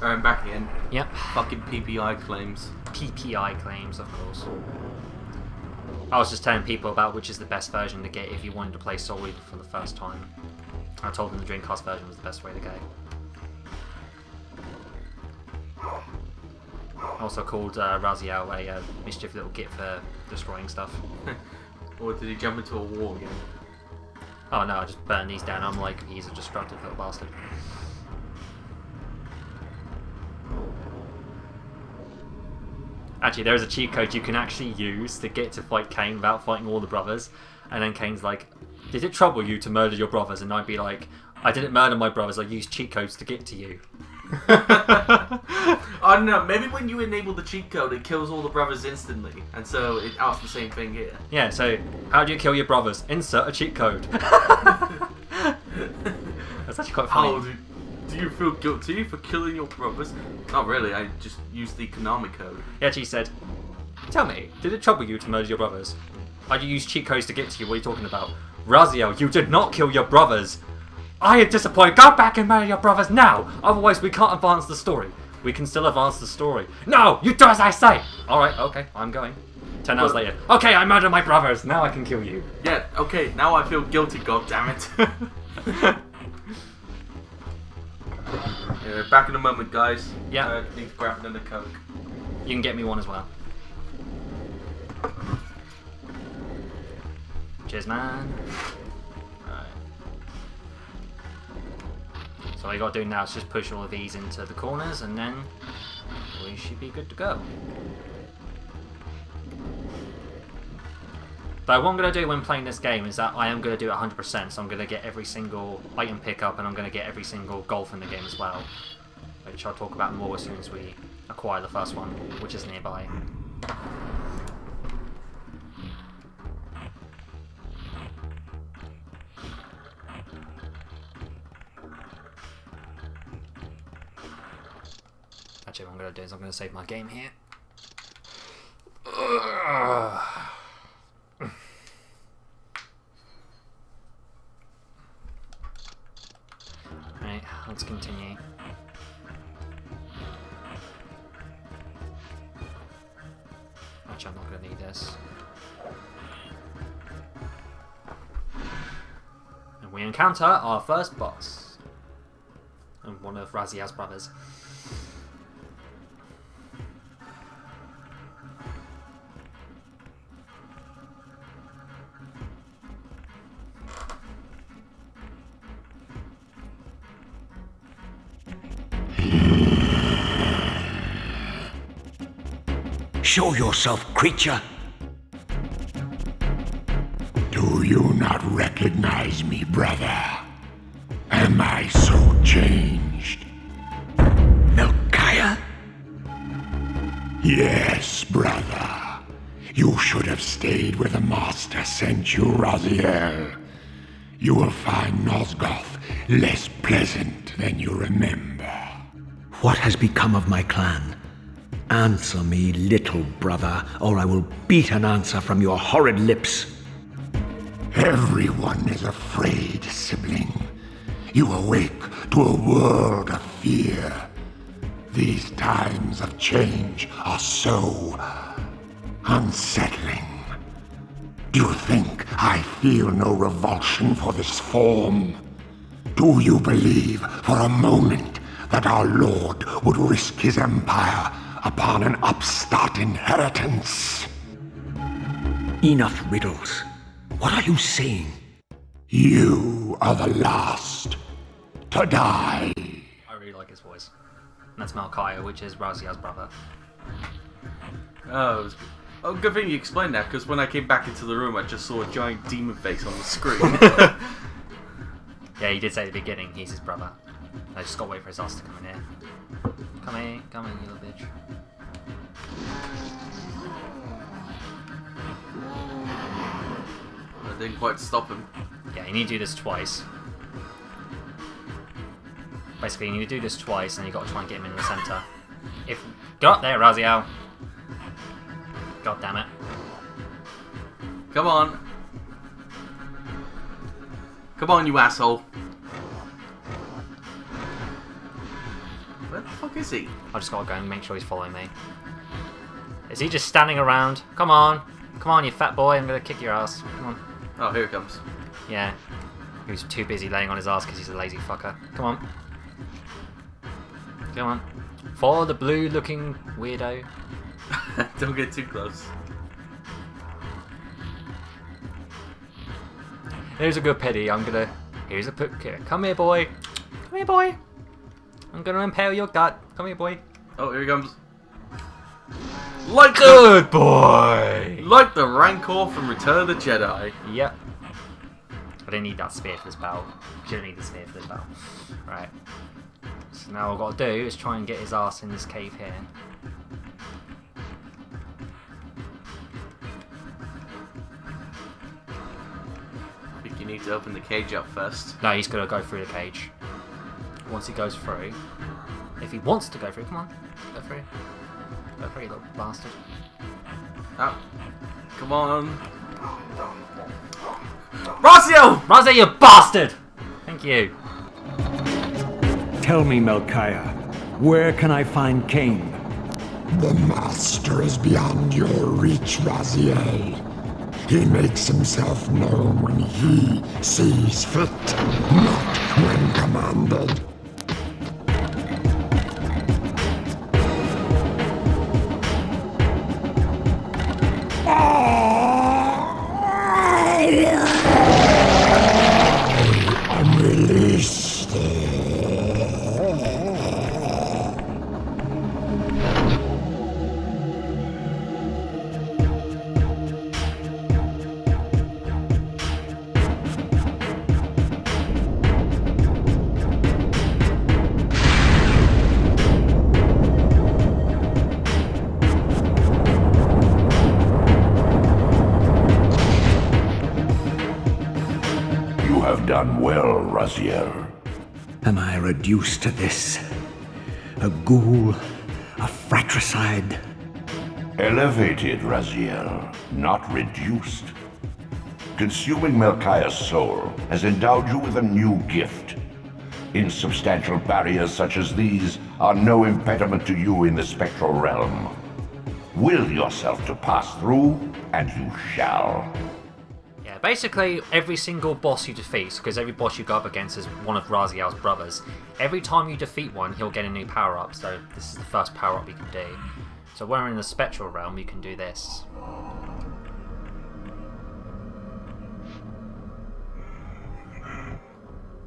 [SPEAKER 1] I'm back again.
[SPEAKER 2] Yep.
[SPEAKER 1] Fucking PPI claims.
[SPEAKER 2] PPI claims, of course. I was just telling people about which is the best version to get if you wanted to play Soul Reaver for the first time. I told them the Dreamcast version was the best way to go. Also called Raziel a mischief little git for destroying stuff.
[SPEAKER 1] Or did he jump into a wall again?
[SPEAKER 2] Oh no, I just burned these down. I'm like, he's a destructive little bastard. Actually, there is a cheat code you can actually use to get to fight Kain without fighting all the brothers. And then Kain's like, did it trouble you to murder your brothers? And I'd be like, I didn't murder my brothers, I used cheat codes to get to you.
[SPEAKER 1] I don't know, maybe when you enable the cheat code it kills all the brothers instantly. And so it asks the same thing here.
[SPEAKER 2] Yeah, so how do you kill your brothers? Insert a cheat code. That's actually quite funny.
[SPEAKER 1] Do you feel guilty for killing your brothers? Not really, I just used the Konami code.
[SPEAKER 2] He actually said, tell me, did it trouble you to murder your brothers? I use cheat codes to get to you, what are you talking about? Raziel, you did not kill your brothers! I am disappointed, go back and murder your brothers now! Otherwise we can't advance the story. We can still advance the story. No! You do as I say! Alright, okay, I'm going. 10 hours later. Okay, I murdered my brothers, now I can kill you.
[SPEAKER 1] Yeah, okay, now I feel guilty, goddammit. Yeah, back in a moment, guys.
[SPEAKER 2] Yeah.
[SPEAKER 1] Need to grab another Coke.
[SPEAKER 2] You can get me one as well. Cheers, man. Right. So all you gotta do now is just push all of these into the corners, and then we should be good to go. But what I'm going to do when playing this game is that I am going to do it 100%, so I'm going to get every single item pickup and I'm going to get every single golf in the game as well, which I'll talk about more as soon as we acquire the first one, which is nearby. Actually, what I'm going to do is I'm going to save my game here. Right, let's continue. Actually, I'm not going to need this. And we encounter our first boss. And one of Raziel's brothers.
[SPEAKER 3] Show yourself, creature.
[SPEAKER 4] Do you not recognize me, brother? Am I so changed?
[SPEAKER 3] Melchiah?
[SPEAKER 4] Yes, brother. You should have stayed where the Master sent you, Raziel. You will find Nosgoth less pleasant than you remember.
[SPEAKER 3] What has become of my clan? Answer me, little brother, or I will beat an answer from your horrid lips.
[SPEAKER 4] Everyone is afraid, sibling. You awake to a world of fear. These times of change are so unsettling. Do you think I feel no revulsion for this form? Do you believe for a moment that our Lord would risk his empire upon an upstart inheritance?
[SPEAKER 3] Enough riddles. What are you saying?
[SPEAKER 6] You are the last to die.
[SPEAKER 2] I really like his voice. And that's Malkaya, which is Raziel's brother.
[SPEAKER 1] Oh, good thing you explained that, because when I came back into the room, I just saw a giant demon face on the screen.
[SPEAKER 2] Yeah, he did say at the beginning he's his brother. I just got to wait for his ass to come in here. Come in, you little bitch.
[SPEAKER 1] I didn't quite stop him.
[SPEAKER 2] Yeah, you need to do this twice. Basically, you need to do this twice, and you got to try and get him in the center. Get up there, Raziel. God damn it.
[SPEAKER 1] Come on. Come on, you asshole. Where the fuck is he?
[SPEAKER 2] I just gotta go and make sure he's following me. Is he just standing around? Come on, you fat boy, I'm gonna kick your ass. Come on.
[SPEAKER 1] Oh, here he comes.
[SPEAKER 2] Yeah. He was too busy laying on his ass because he's a lazy fucker. Come on. Come on. Follow the blue looking weirdo.
[SPEAKER 1] Don't get too close.
[SPEAKER 2] Here's a good pity. Here's a put. Come here, boy. Come here, boy. I'm gonna impale your gut. Come here, boy.
[SPEAKER 1] Oh, here he comes. Like
[SPEAKER 2] Good boy.
[SPEAKER 1] Like the Rancor from Return of the Jedi.
[SPEAKER 2] Yep. I didn't need that spear for this battle. Didn't need the spear for this battle. Right. So now all I've got to do is try and get his ass in this cave here.
[SPEAKER 1] I think you need to open the cage up first.
[SPEAKER 2] No, he's gonna go through the cage. Once he goes through, if he wants to go through, come on, go through. Go through, you little bastard.
[SPEAKER 1] Oh. Come on. Raziel!
[SPEAKER 2] Raziel, you bastard! Thank you.
[SPEAKER 3] Tell me, Malkaya, where can I find Kain?
[SPEAKER 6] The Master is beyond your reach, Raziel. He makes himself known when he sees fit, not when commanded. I'm released.
[SPEAKER 4] Done well, Raziel.
[SPEAKER 3] Am I reduced to this? A ghoul? A fratricide?
[SPEAKER 4] Elevated, Raziel, not reduced. Consuming Malkaya's soul has endowed you with a new gift. Insubstantial barriers such as these are no impediment to you in the spectral realm. Will yourself to pass through, and you shall.
[SPEAKER 2] Basically, every single boss you defeat, because every boss you go up against is one of Raziel's brothers, every time you defeat one, he'll get a new power-up, so this is the first power-up you can do. So when we're in the spectral realm, you can do this.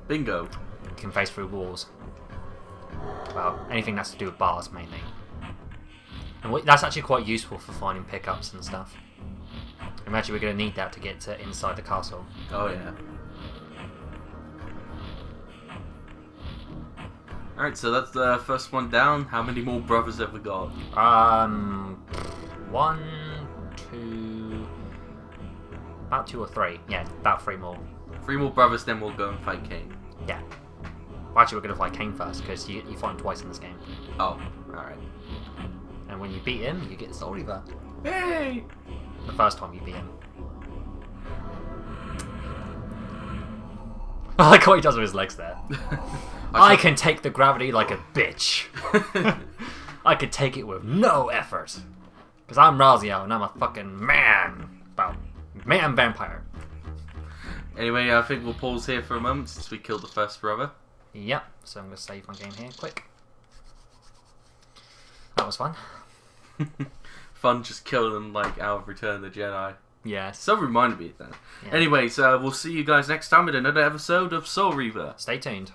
[SPEAKER 1] Bingo.
[SPEAKER 2] You can face through walls. Well, anything that's to do with bars, mainly. And that's actually quite useful for finding pickups and stuff. Imagine we're going to need that to get to inside the castle.
[SPEAKER 1] Oh yeah. Alright, so that's the first one down. How many more brothers have we got?
[SPEAKER 2] 1, 2... About 2 or 3. Yeah, about 3 more.
[SPEAKER 1] 3 more brothers, then we'll go and fight Kain.
[SPEAKER 2] Yeah. Well, actually, we're going to fight Kain first, because you fight him twice in this game.
[SPEAKER 1] Oh, alright.
[SPEAKER 2] And when you beat him, you get the Soul Reaver.
[SPEAKER 1] Hey!
[SPEAKER 2] The first time you beat him. I like what he does with his legs there. I can take the gravity like a bitch. I can take it with no effort. Because I'm Raziel and I'm a fucking man. Well, man vampire.
[SPEAKER 1] Anyway, I think we'll pause here for a moment since we killed the first brother.
[SPEAKER 2] Yep, so I'm going to save my game here quick. That was fun.
[SPEAKER 1] Fun just killing them like out of Return of the Jedi.
[SPEAKER 2] Yes.
[SPEAKER 1] So reminded me of that.
[SPEAKER 2] Yeah.
[SPEAKER 1] Anyways, we'll see you guys next time with another episode of Soul Reaver.
[SPEAKER 2] Stay tuned.